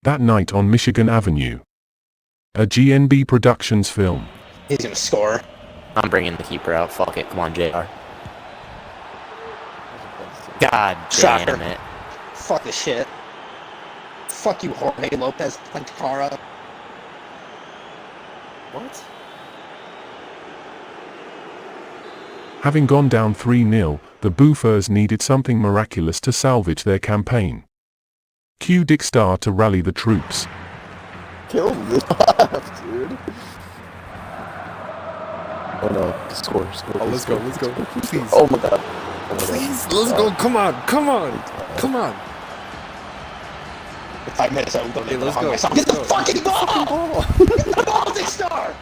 That Night on Michigan Avenue. A GnB Productions film. He's gonna score. I'm bringing the keeper out. Fuck it. Come on, JR. God damn it. Fuck this shit. Fuck you, Jorge Lopez Plancara. What? Having gone down 3-0, the Boofers needed something miraculous to salvage their campaign. Cue Dick Star to rally the troops. Kill me off, dude. Oh no, score. Oh, let's go. Please. Oh my god. Please, let's go. Come on. 5 minutes, I will Hey, let's go. Get the fucking ball! Get the ball, Dick Star!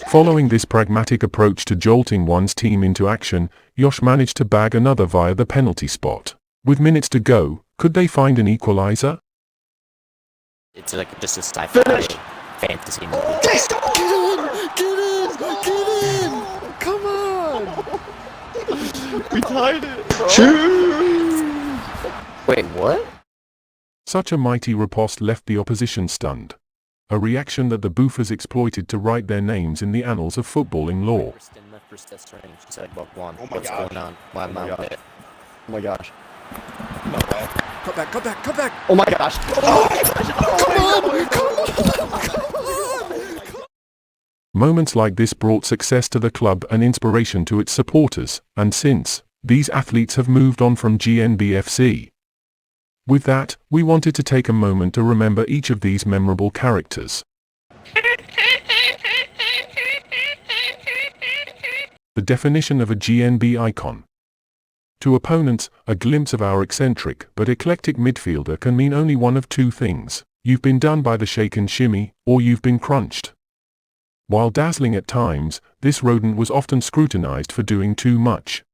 Following this pragmatic approach to jolting one's team into action, Yosh managed to bag another via the penalty spot. With minutes to go, could they find an equalizer? It's like just a sci-fi fantasy movie. Get in! Come on! We tied it. Wait, what? Such a mighty riposte left the opposition stunned. A reaction that the Boofers exploited to write their names in the annals of footballing lore. She's like, "What one? Oh my What's God. going on? Why am I there?" Oh my gosh. No way. Come back! Oh my gosh. Moments like this brought success to the club and inspiration to its supporters, and since, these athletes have moved on from GnB FC. With that, we wanted to take a moment to remember each of these memorable characters. The definition of a GnB icon. To opponents, a glimpse of our eccentric but eclectic midfielder can mean only one of two things: you've been done by the shake and shimmy, or you've been crunched. While dazzling at times, this rodent was often scrutinized for doing too much.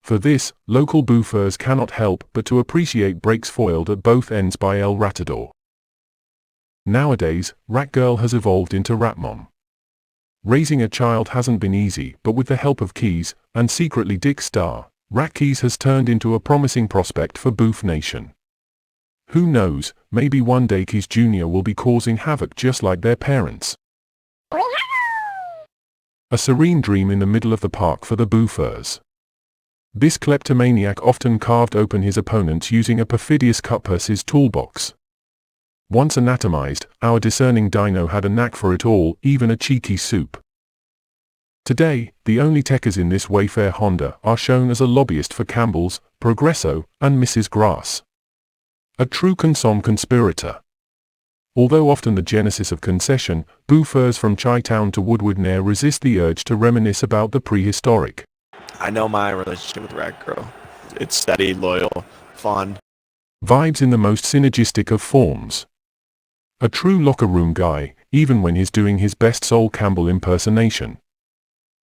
For this, local Boofers cannot help but to appreciate breaks foiled at both ends by El Ratador. Nowadays, Ratgirl has evolved into Ratmom. Raising a child hasn't been easy, but with the help of Keys, and secretly Dick Star, Ratkeys has turned into a promising prospect for Boof Nation. Who knows, maybe one day Keys Jr. will be causing havoc just like their parents. A serene dream in the middle of the park for the Boofers. This kleptomaniac often carved open his opponents using a perfidious cutpurse's toolbox. Once anatomized, our discerning dino had a knack for it all, even a cheeky soup. Today, the only techers in this Wayfair Honda are shown as a lobbyist for Campbell's, Progresso, and Mrs. Grass. A true conspirator. Although often the genesis of concession, Boofers from Chi-Town to Woodward ne'er resist the urge to reminisce about the prehistoric. I know my relationship with Ratgirl. It's steady, loyal, fun. Vibes in the most synergistic of forms. A true locker room guy, even when he's doing his best Sol Campbell impersonation.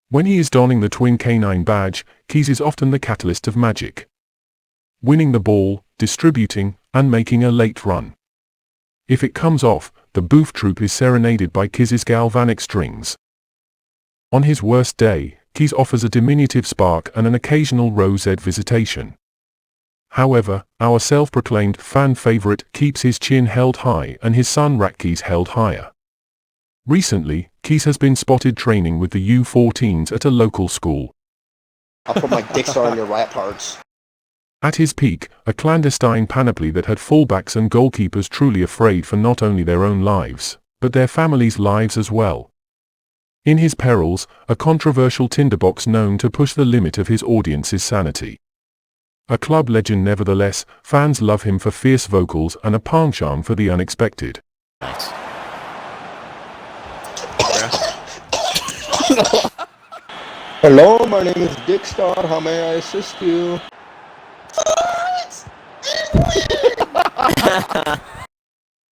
When he is donning the twin canine badge, Keys is often the catalyst of magic. Winning the ball, distributing, and making a late run. If it comes off, the Boof troop is serenaded by Kiz's galvanic strings. On his worst day, Keys offers a diminutive spark and an occasional rose-ed visitation. However, our self-proclaimed fan favorite keeps his chin held high and his son Ratkeys held higher. Recently, Keys has been spotted training with the U14s at a local school. I'll put my Dick Star in your rat parts. At his peak, a clandestine panoply that had fullbacks and goalkeepers truly afraid for not only their own lives, but their families' lives as well. In his perils, a controversial tinderbox known to push the limit of his audience's sanity. A club legend nevertheless, fans love him for fierce vocals and a penchant for the unexpected. Nice. Hello, my name is Dick Star. How may I assist you?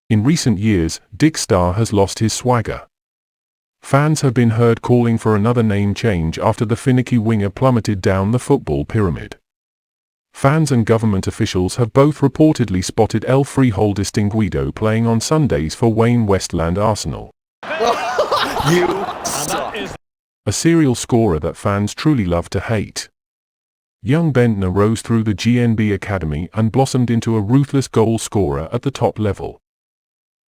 In recent years, Dick Star has lost his swagger. Fans have been heard calling for another name change after the finicky winger plummeted down the football pyramid. Fans and government officials have both reportedly spotted El Freehold Distinguido playing on Sundays for Wayne Westland Arsenal. You suck. A serial scorer that fans truly love to hate. Young Bentner rose through the GnB academy and blossomed into a ruthless goal scorer at the top level.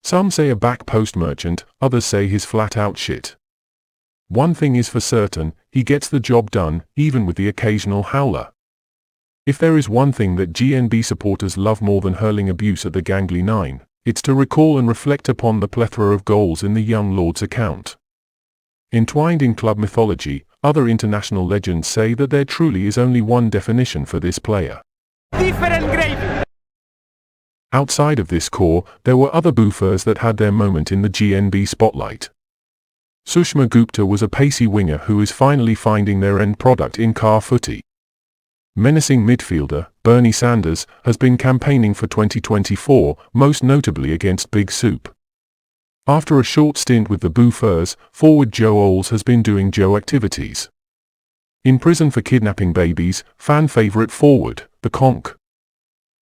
Some say a back post merchant, others say he's flat out shit. One thing is for certain, he gets the job done, even with the occasional howler. If there is one thing that GnB supporters love more than hurling abuse at the gangly nine, it's to recall and reflect upon the plethora of goals in the young lord's account. Entwined in club mythology, other international legends say that there truly is only one definition for this player. Different gravy. Outside of this core, there were other boofers that had their moment in the GnB spotlight. Sushma Gupta was a pacey winger who is finally finding their end product in car footy. Menacing midfielder, Bernie Sanders, has been campaigning for 2024, most notably against Big Soup. After a short stint with the Boofers, forward Joe Oles has been doing Joe activities. In prison for kidnapping babies, fan favourite forward, the Conch.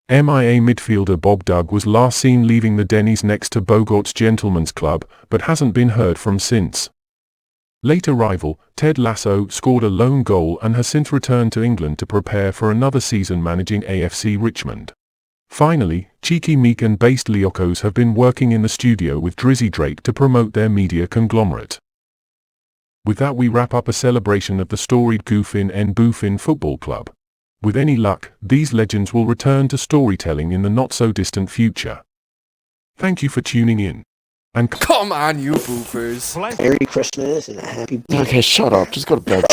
MIA midfielder Bob Doug was last seen leaving the Denny's next to Bogart's Gentlemen's Club, but hasn't been heard from since. Later rival, Ted Lasso, scored a lone goal and has since returned to England to prepare for another season managing AFC Richmond. Finally, Cheeky Meek and Based Liocos have been working in the studio with Drizzy Drake to promote their media conglomerate. With that we wrap up a celebration of the storied Goofin and Boofin Football Club. With any luck, these legends will return to storytelling in the not-so-distant future. Thank you for tuning in. And Come on, you boofers. Merry Christmas and a happy Okay, shut up. Just go to bed.